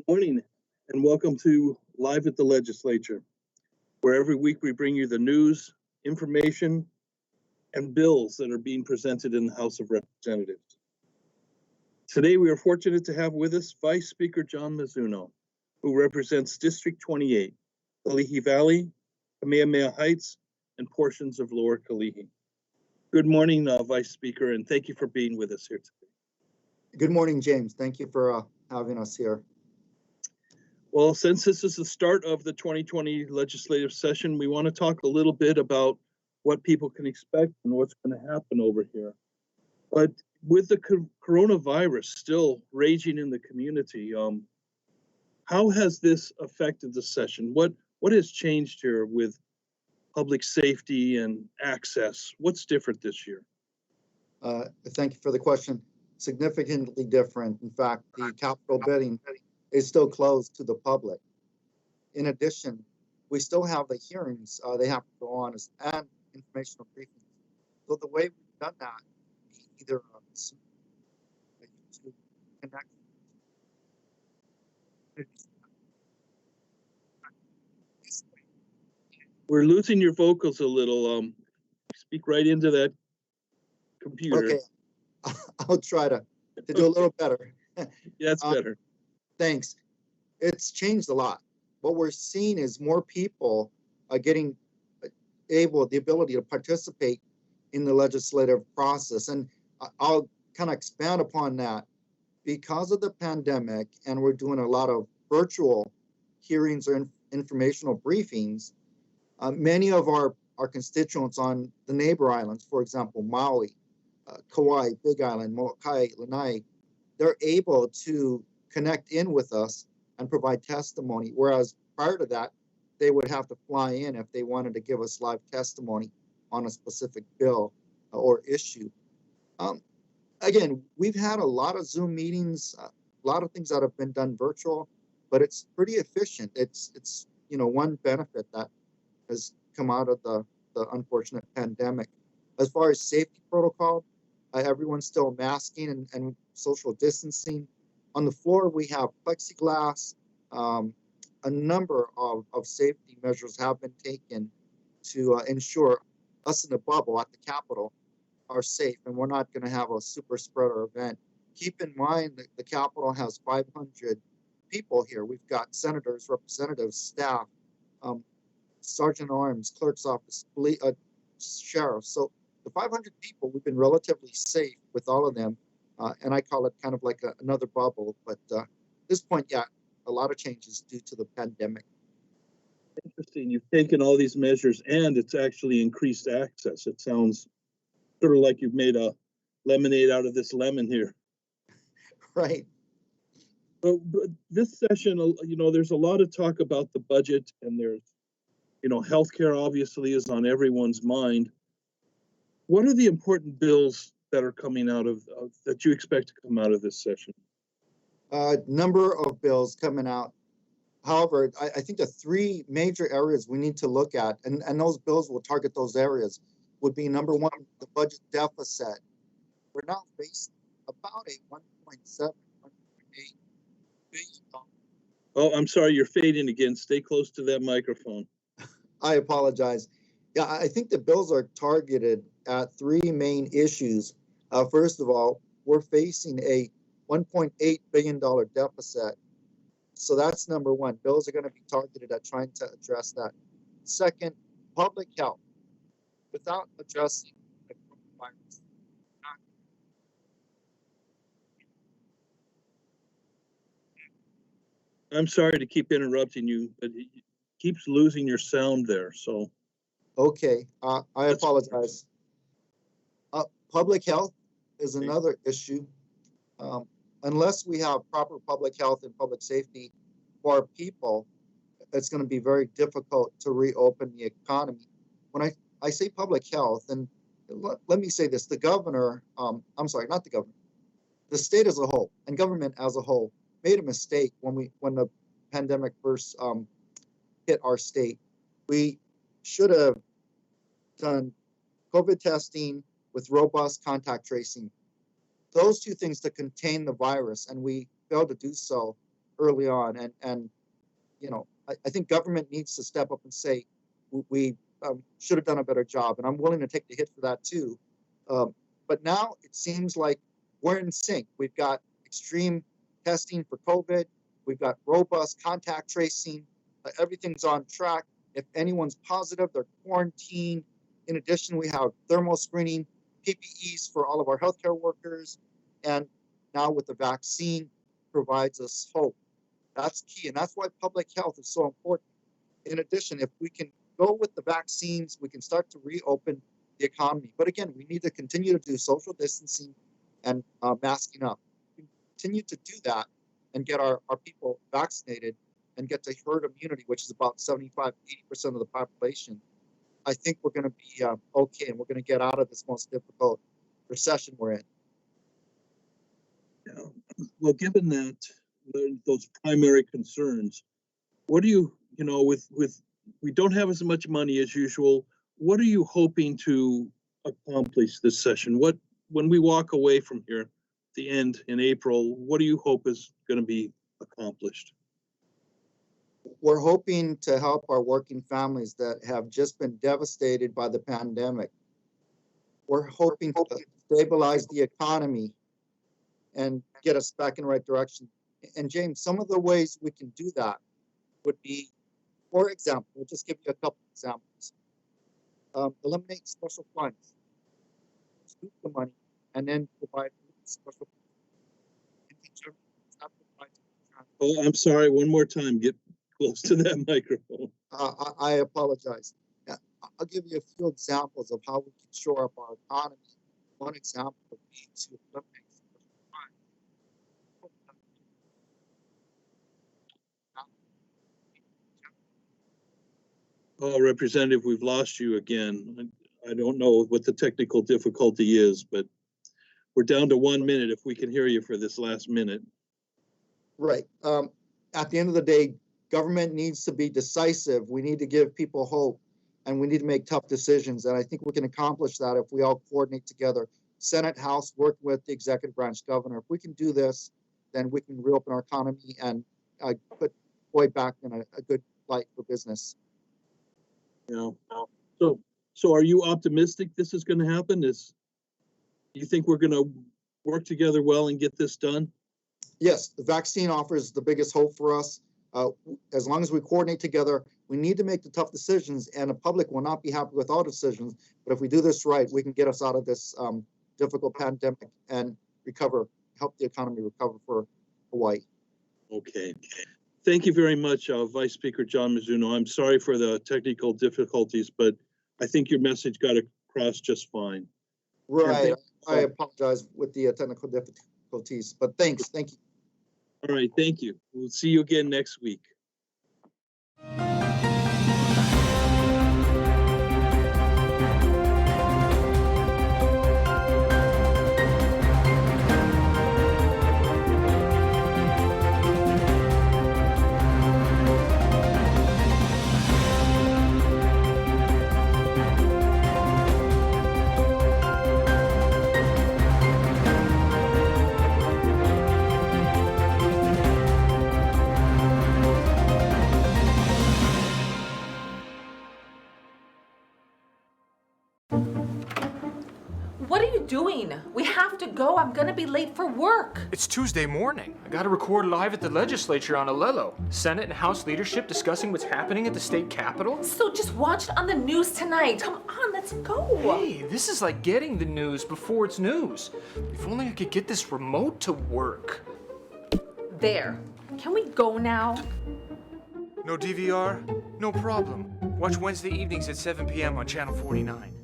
Good morning and welcome to Live at the Legislature, where every week we bring you the news, information, and bills that are being presented in the House of Representatives. Today we are fortunate to have with us Vice Speaker John Mizuno, who represents District 28, Kalihi Valley, Kamehameha Heights, and portions of Lower Kalihi. Good morning, Vice Speaker, and thank you for being with us here today. Good morning, James. Thank you for having us here. Well, since this is the start of the 2020 legislative session, we want to talk a little bit about what people can expect and what's going to happen over here. But with the coronavirus still raging in the community, how has this affected the session? What has changed here with public safety and access? What's different this year? Thank you for the question. Significantly different. In fact, the Capitol building is still closed to the public. In addition, we still have the hearings they have to go on and informational briefings. So the way we've done that, either to connect. We're losing your vocals a little. Speak right into that computer. Okay, I'll try to do a little better. Yeah, it's better. Thanks. It's changed a lot. What we're seeing is more people are getting the ability to participate in the legislative process. And I'll kind of expand upon that. Because of the pandemic, and we're doing a lot of virtual hearings or informational briefings, many of our constituents on the neighbor islands, for example, Maui, Kauai, Big Island, Molokai, Lanai, they're able to connect in with us and provide testimony, whereas prior to that, they would have to fly in if they wanted to give us live testimony on a specific bill or issue. Again, we've had a lot of Zoom meetings, a lot of things that have been done virtual, but it's pretty efficient. It's one benefit that has come out of the unfortunate pandemic. As far as safety protocol, everyone's still masking and social distancing. On the floor, we have plexiglass. A number of safety measures have been taken to ensure us in the bubble at the Capitol are safe, and we're not going to have a super spreader event. Keep in mind that the Capitol has 500 people here. We've got senators, representatives, staff, sergeant at arms, clerk's office, police, sheriff. So the 500 people, we've been relatively safe with all of them. And I call it kind of like another bubble. But at this point, yeah, a lot of changes due to the pandemic. Interesting. You've taken all these measures and it's actually increased access. It sounds sort of like you've made a lemonade out of this lemon here. Right. But this session, there's a lot of talk about the budget, and there's, healthcare obviously is on everyone's mind. What are the important bills that are coming out of that you expect to come out of this session? Number of bills coming out. However, I think the three major areas we need to look at, and those bills will target those areas, would be number one, the budget deficit. We're now facing about a 1.7, 1.8 billion. Oh, I'm sorry, you're fading again. Stay close to that microphone. I apologize. Yeah, I think the bills are targeted at three main issues. First of all, we're facing a $1.8 billion deficit. So that's number one. Bills are going to be targeted at trying to address that. Second, public health. Without addressing the coronavirus. I'm sorry to keep interrupting you, but it keeps losing your sound there. So. Okay, I apologize. Public health is another issue. Unless we have proper public health and public safety for our people, it's going to be very difficult to reopen the economy. When I say public health, and let me say this, the governor, I'm sorry, not the governor, the state as a whole and government as a whole made a mistake when the pandemic first hit our state. We should have done COVID testing with robust contact tracing. Those two things to contain the virus, and we failed to do so early on. And I think government needs to step up and say, we should have done a better job. And I'm willing to take the hit for that too. But now it seems like we're in sync. We've got extreme testing for COVID. We've got robust contact tracing. Everything's on track. If anyone's positive, they're quarantined. In addition, we have thermal screening, PPEs for all of our healthcare workers. And now with the vaccine provides us hope. That's key. And that's why public health is so important. In addition, if we can go with the vaccines, we can start to reopen the economy. But again, we need to continue to do social distancing and masking up. We continue to do that and get our people vaccinated and get to herd immunity, which is about 75, 80% of the population. I think we're going to be okay, and we're going to get out of this most difficult recession we're in. Yeah. Well, given that those primary concerns, what do you with we don't have as much money as usual. What are you hoping to accomplish this session? When we walk away from here, the end in April, what do you hope is going to be accomplished? We're hoping to help our working families that have just been devastated by the pandemic. We're hoping to stabilize the economy and get us back in the right direction. And James, some of the ways we can do that would be, for example, we'll just give you a couple examples. Eliminate special funds, scoop the money, and then provide special funds. Oh, I'm sorry, one more time, get close to that microphone. I apologize. I'll give you a few examples of how we can shore up our economy. One example would be to eliminate special funds. Oh, Representative, we've lost you again. I don't know what the technical difficulty is, but we're down to 1 minute if we can hear you for this last minute. Right. At the end of the day, government needs to be decisive. We need to give people hope, and we need to make tough decisions. And I think we can accomplish that if we all coordinate together. Senate, House, work with the executive branch governor. If we can do this, then we can reopen our economy and put Boy back in a good light for business. Yeah. So are you optimistic this is going to happen? Do you think we're going to work together well and get this done? Yes, the vaccine offers the biggest hope for us. As long as we coordinate together, we need to make the tough decisions, and the public will not be happy with all decisions. But if we do this right, we can get us out of this difficult pandemic and help the economy recover for Hawaii. Okay. Thank you very much, Vice Speaker John Mizuno. I'm sorry for the technical difficulties, but I think your message got across just fine. Right. I apologize with the technical difficulties, but thanks. Thank you. All right. Thank you. We'll see you again next week. What are you doing? We have to go. I'm gonna be late for work. It's Tuesday morning. I gotta record live at the legislature on Alelo. Senate and House leadership discussing what's happening at the state capitol. So just watch it on the news tonight. Come on, let's go. Hey, this is like getting the news before it's news. If only I could get this remote to work. There. Can we go now? No DVR? No problem. Watch Wednesday evenings at 7 p.m. on Channel 49.